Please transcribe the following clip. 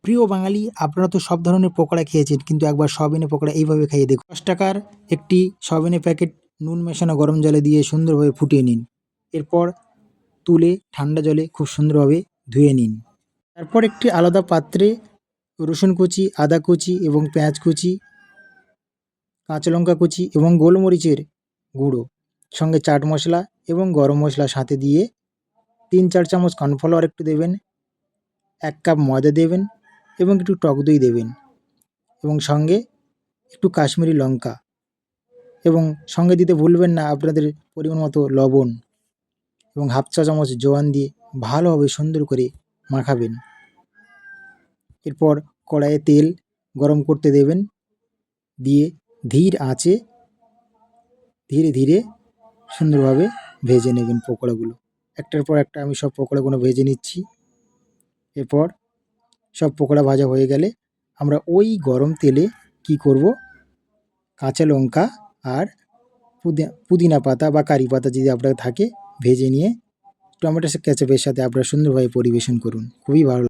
প্রিয় বাঙালি, আপনারা তো সব ধরনের পকোড়া খেয়েছেন, কিন্তু একবার সয়াবিনের পকোড়া এইভাবে খাইয়ে দেখুন। 10 টাকার একটি সয়াবিনের প্যাকেট নুন মেশানো গরম জলে দিয়ে সুন্দরভাবে ফুটিয়ে নিন। এরপর তুলে ঠান্ডা জলে খুব সুন্দরভাবে ধুয়ে নিন। তারপর একটি আলাদা পাত্রে রসুন কুচি, আদা কুচি এবং পেঁয়াজ কুচি, কাঁচা লঙ্কা কুচি এবং গোলমরিচের গুঁড়ো, সঙ্গে চাট মশলা এবং গরম মশলা সাথে দিয়ে 3-4 চামচ কর্নফ্লাওয়ার একটু দেবেন, 1 কাপ ময়দা দেবেন এবং একটু টক দই দেবেন এবং সঙ্গে একটু কাশ্মীরি লঙ্কা এবং সঙ্গে দিতে ভুলবেন না আপনাদের পরিমাণ মতো লবণ এবং 1/2 চা চামচ জোয়ান দিয়ে ভালোভাবে সুন্দর করে মাখাবেন। এরপর কড়াইয়ে তেল গরম করতে দেবেন, দিয়ে ধীর আঁচে ধীরে ধীরে সুন্দরভাবে ভেজে নেবেন পকোড়াগুলো। একটার পর একটা আমি সব পকোড়াগুলো ভেজে নিচ্ছি। এরপর সব পকোড়া ভাজা হয়ে গেলে আমরা ওই গরম তেলে কি করব, কাঁচা লঙ্কা আর পুদিনা পাতা বা কারি পাতা যদি আপনার থাকে ভেজে নিয়ে টমেটো কেচাপের সাথে আপনারা সুন্দরভাবে পরিবেশন করুন। খুবই ভালো।